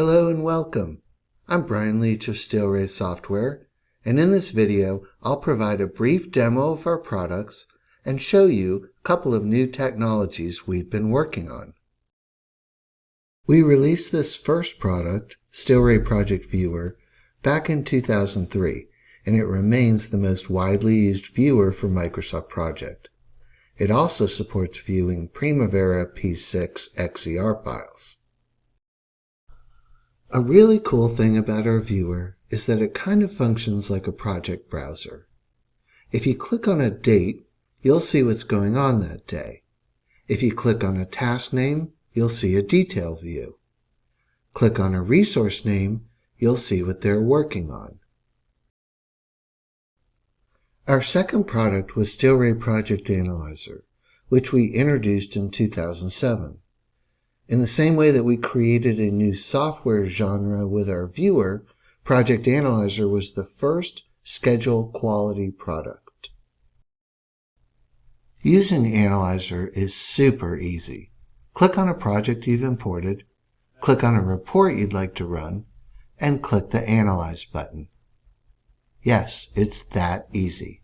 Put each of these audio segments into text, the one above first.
Hello and welcome. I'm Brian Leach of Steelray Software, and in this video I'll provide a brief demo of our products and show you a couple of new technologies we've been working on. We released this first product, Steelray Project Viewer, back in 2003, and it remains the most widely used viewer for Microsoft Project. It also supports viewing Primavera P6 XER files. A really cool thing about our viewer is that it kind of functions like a project browser. If you click on a date, you'll see what's going on that day. If you click on a task name, you'll see a detail view. Click on a resource name, you'll see what they're working on. Our second product was Steelray Project Analyzer, which we introduced in 2007. In the same way that we created a new software genre with our viewer, Project Analyzer was the first schedule quality product. Using Analyzer is super easy. Click on a project you've imported, click on a report you'd like to run, and click the Analyze button. Yes, it's that easy.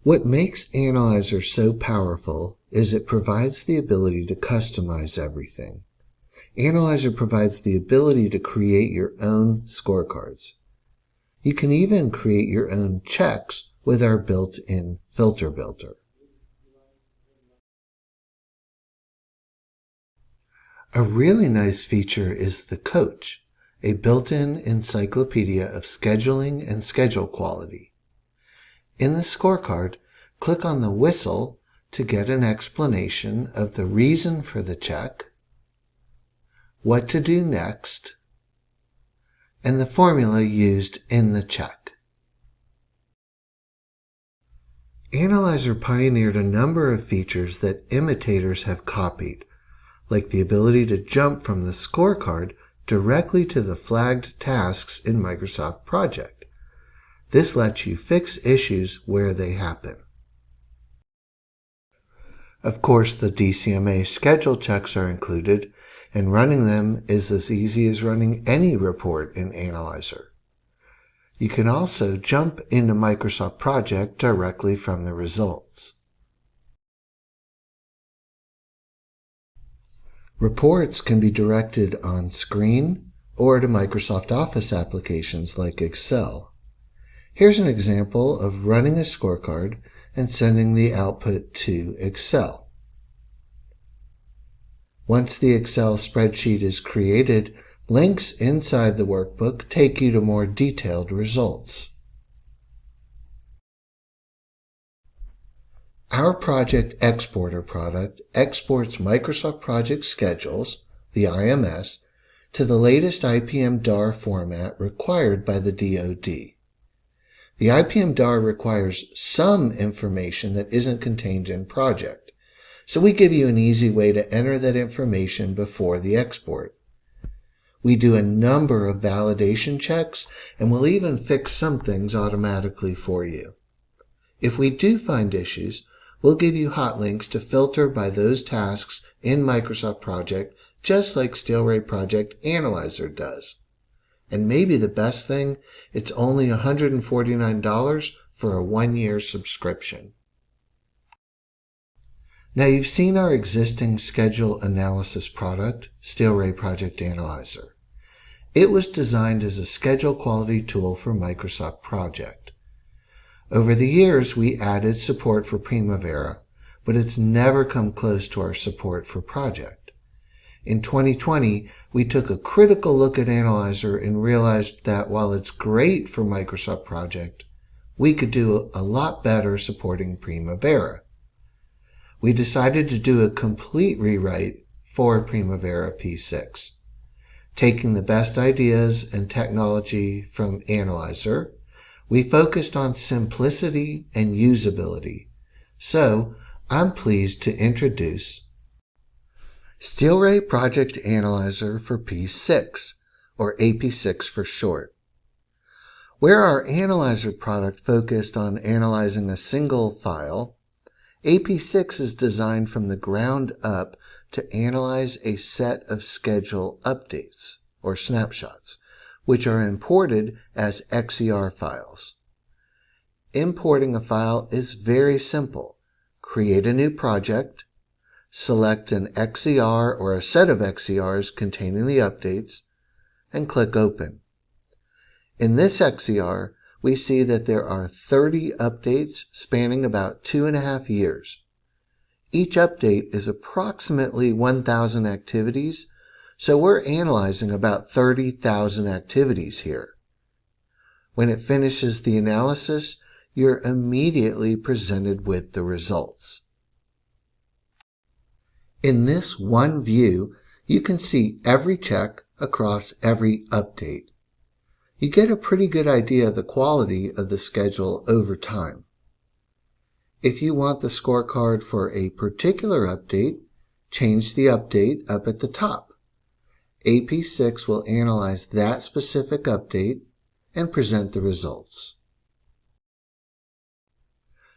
What makes Analyzer so powerful is it provides the ability to customize everything. Analyzer provides the ability to create your own scorecards. You can even create your own checks with our built-in filter builder. A really nice feature is the Coach, a built-in encyclopedia of scheduling and schedule quality. In the scorecard, click on the whistle to get an explanation of the reason for the check, what to do next, and the formula used in the check. Analyzer pioneered a number of features that imitators have copied, like the ability to jump from the scorecard directly to the flagged tasks in Microsoft Project. This lets you fix issues where they happen. Of course, the DCMA schedule checks are included, and running them is as easy as running any report in Analyzer. You can also jump into Microsoft Project directly from the results. Reports can be directed on screen or to Microsoft Office applications like Excel. Here's an example of running a scorecard and sending the output to Excel. Once the Excel spreadsheet is created, links inside the workbook take you to more detailed results. Our Project Exporter product exports Microsoft Project schedules, the IMS, to the latest IPM DAR format required by the DoD. The IPM DAR requires some information that isn't contained in Project, so we give you an easy way to enter that information before the export. We do a number of validation checks, and we'll even fix some things automatically for you. If we do find issues, we'll give you hot links to filter by those tasks in Microsoft Project, just like Steelray Project Analyzer does. And maybe the best thing, it's only $149 for a 1-year subscription. Now you've seen our existing schedule analysis product, Steelray Project Analyzer. It was designed as a schedule quality tool for Microsoft Project. Over the years, we added support for Primavera, but it's never come close to our support for Project. In 2020, we took a critical look at Analyzer and realized that while it's great for Microsoft Project, we could do a lot better supporting Primavera. We decided to do a complete rewrite for Primavera P6, taking the best ideas and technology from Analyzer. We focused on simplicity and usability. So, I'm pleased to introduce Steelray Project Analyzer for P6, or AP6 for short. Where our Analyzer product focused on analyzing a single file, AP6 is designed from the ground up to analyze a set of schedule updates, or snapshots, which are imported as XER files. Importing a file is very simple. Create a new project, select an XER or a set of XERs containing the updates, and click Open. In this XER, we see that there are 30 updates spanning about 2.5 years. Each update is approximately 1,000 activities, so we're analyzing about 30,000 activities here. When it finishes the analysis, you're immediately presented with the results. In this one view, you can see every check across every update. You get a pretty good idea of the quality of the schedule over time. If you want the scorecard for a particular update, change the update up at the top. AP6 will analyze that specific update and present the results.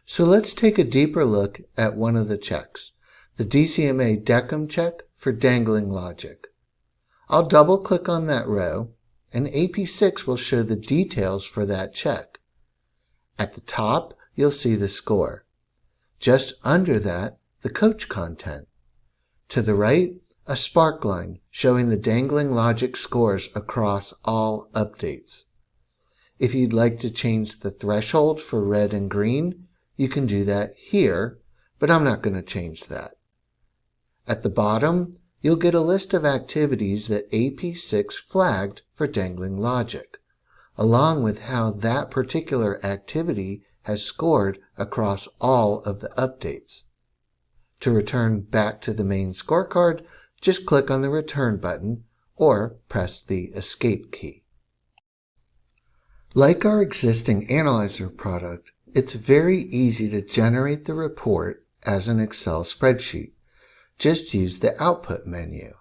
So let's take a deeper look at one of the checks, the DCMA DECIM check for dangling logic. I'll double-click on that row, and AP6 will show the details for that check. At the top, you'll see the score. Just under that, the coach content. To the right, a spark line showing the dangling logic scores across all updates. If you'd like to change the threshold for red and green, you can do that here, but I'm not going to change that. At the bottom, you'll get a list of activities that AP6 flagged for dangling logic, along with how that particular activity has scored across all of the updates. To return back to the main scorecard, just click on the Return button or press the Escape key. Like our existing Analyzer product, it's very easy to generate the report as an Excel spreadsheet. Just use the Output menu.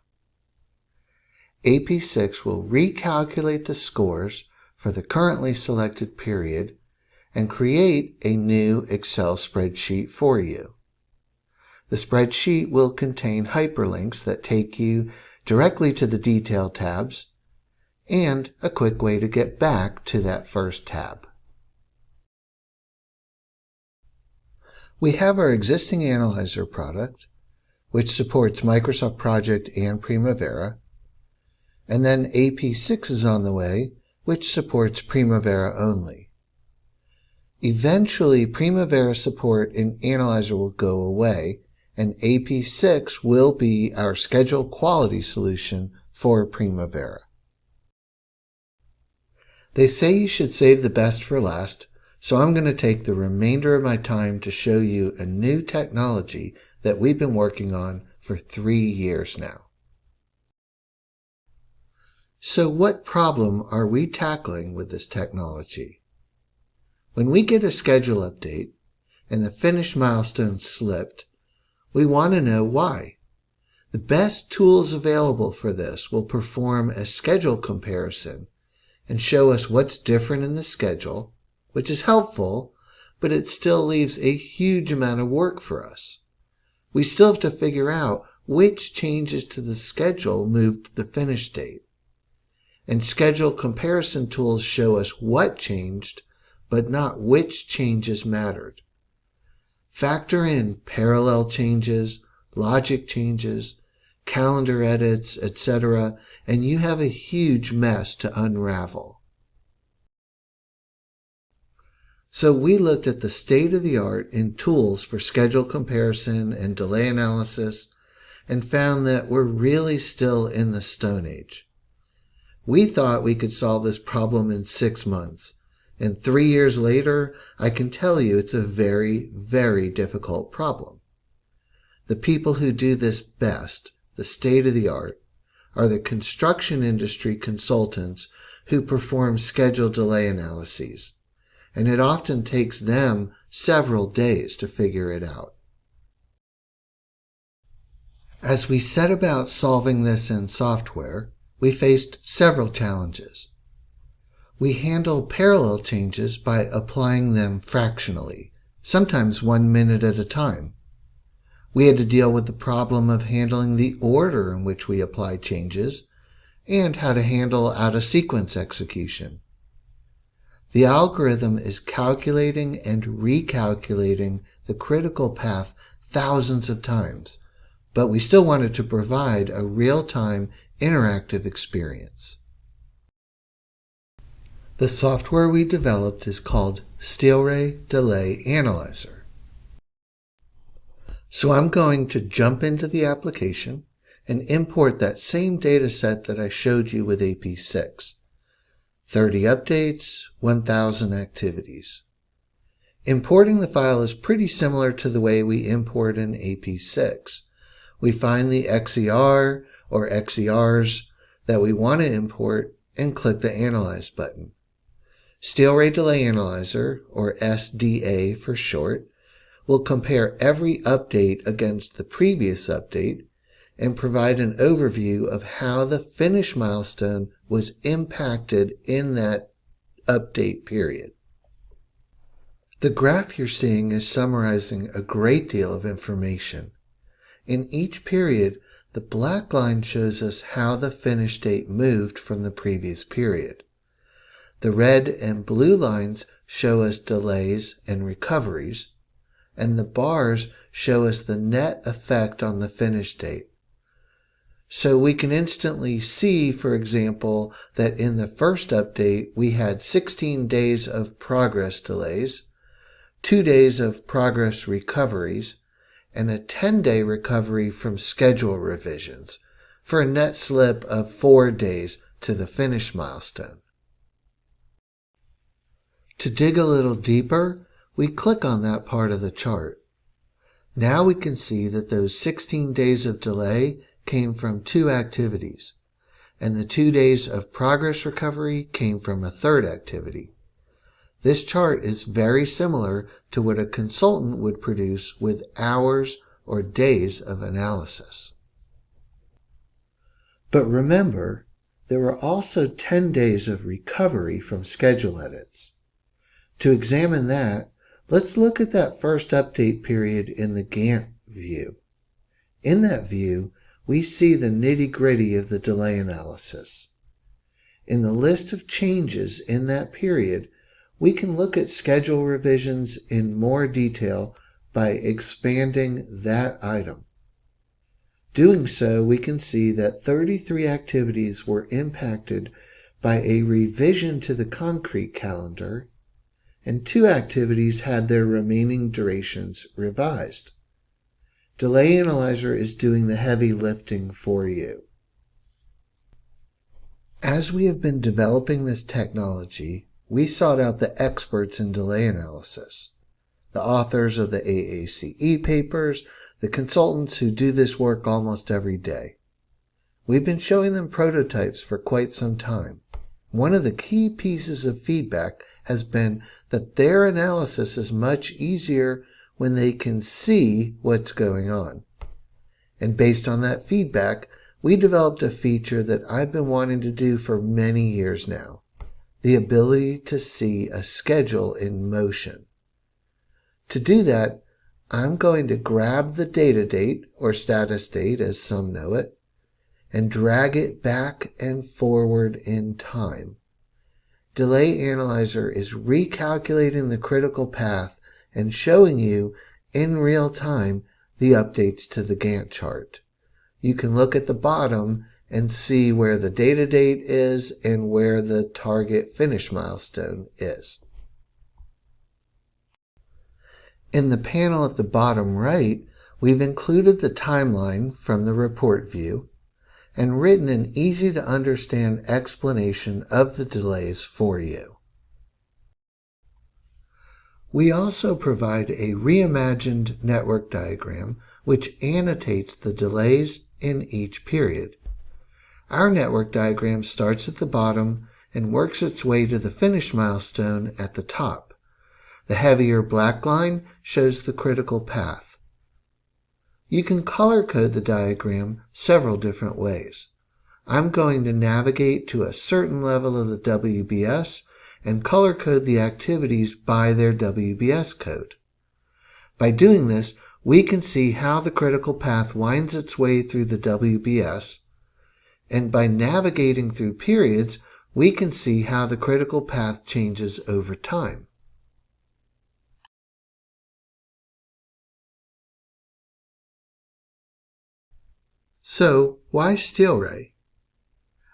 AP6 will recalculate the scores for the currently selected period and create a new Excel spreadsheet for you. The spreadsheet will contain hyperlinks that take you directly to the Detail tabs and a quick way to get back to that first tab. We have our existing Analyzer product, which supports Microsoft Project and Primavera, and then AP6 is on the way, which supports Primavera only. Eventually, Primavera support in Analyzer will go away, and AP6 will be our schedule quality solution for Primavera. They say you should save the best for last, so I'm going to take the remainder of my time to show you a new technology that we've been working on for 3 years now. So what problem are we tackling with this technology? When we get a schedule update and the finish milestone slipped, we want to know why. The best tools available for this will perform a schedule comparison and show us what's different in the schedule, which is helpful, but it still leaves a huge amount of work for us. We still have to figure out which changes to the schedule moved the finish date. And schedule comparison tools show us what changed, but not which changes mattered. Factor in parallel changes, logic changes, calendar edits, etc., and you have a huge mess to unravel. So we looked at the state-of-the-art in tools for schedule comparison and delay analysis and found that we're really still in the Stone Age. We thought we could solve this problem in 6 months, and 3 years later, I can tell you it's a very, very difficult problem. The people who do this best, the state-of-the-art, are the construction industry consultants who perform schedule delay analyses, and it often takes them several days to figure it out. As we set about solving this in software, we faced several challenges. We handle parallel changes by applying them fractionally, sometimes 1 minute at a time. We had to deal with the problem of handling the order in which we applied changes and how to handle out-of-sequence execution. The algorithm is calculating and recalculating the critical path thousands of times, but we still wanted to provide a real-time interactive experience. The software we developed is called Steelray Delay Analyzer. So I'm going to jump into the application and import that same data set that I showed you with AP6. 30 updates, 1,000 activities. Importing the file is pretty similar to the way we import in AP6. We find the XER or XERs that we want to import and click the Analyze button. Steelray Delay Analyzer, or SDA for short, will compare every update against the previous update and provide an overview of how the finish milestone was impacted in that update period. The graph you're seeing is summarizing a great deal of information. In each period, the black line shows us how the finish date moved from the previous period. The red and blue lines show us delays and recoveries, and the bars show us the net effect on the finish date. So we can instantly see, for example, that in the first update we had 16 days of progress delays, 2 days of progress recoveries, and a 10-day recovery from schedule revisions, for a net slip of 4 days to the finish milestone. To dig a little deeper, we click on that part of the chart. Now we can see that those 16 days of delay came from 2 activities, and the 2 days of progress recovery came from a third activity. This chart is very similar to what a consultant would produce with hours or days of analysis. But remember, there were also 10 days of recovery from schedule edits. To examine that, let's look at that first update period in the Gantt view. In that view, we see the nitty-gritty of the delay analysis. In the list of changes in that period, we can look at schedule revisions in more detail by expanding that item. Doing so, we can see that 33 activities were impacted by a revision to the concrete calendar, and 2 activities had their remaining durations revised. Delay Analyzer is doing the heavy lifting for you. As we have been developing this technology, we sought out the experts in delay analysis, the authors of the AACE papers, the consultants who do this work almost every day. We've been showing them prototypes for quite some time. One of the key pieces of feedback has been that their analysis is much easier when they can see what's going on. And based on that feedback, we developed a feature that I've been wanting to do for many years now, the ability to see a schedule in motion. To do that, I'm going to grab the data date, or status date as some know it, and drag it back and forward in time. Delay Analyzer is recalculating the critical path and showing you in real time the updates to the Gantt chart. You can look at the bottom and see where the data date is and where the target finish milestone is. In the panel at the bottom right, we've included the timeline from the report view and written an easy-to-understand explanation of the delays for you. We also provide a reimagined network diagram which annotates the delays in each period. Our network diagram starts at the bottom and works its way to the finish milestone at the top. The heavier black line shows the critical path. You can color code the diagram several different ways. I'm going to navigate to a certain level of the WBS and color code the activities by their WBS code. By doing this, we can see how the critical path winds its way through the WBS, and by navigating through periods, we can see how the critical path changes over time. So, why Steelray?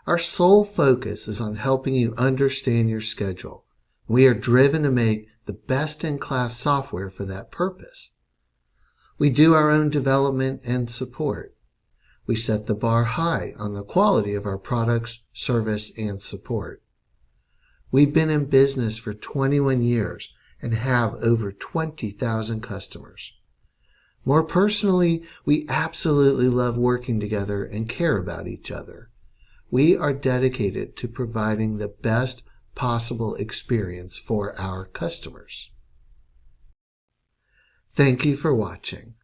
Our sole focus is on helping you understand your schedule. We are driven to make the best-in-class software for that purpose. We do our own development and support. We set the bar high on the quality of our products, service, and support. We've been in business for 21 years and have over 20,000 customers. More personally, we absolutely love working together and care about each other. We are dedicated to providing the best possible experience for our customers. Thank you for watching.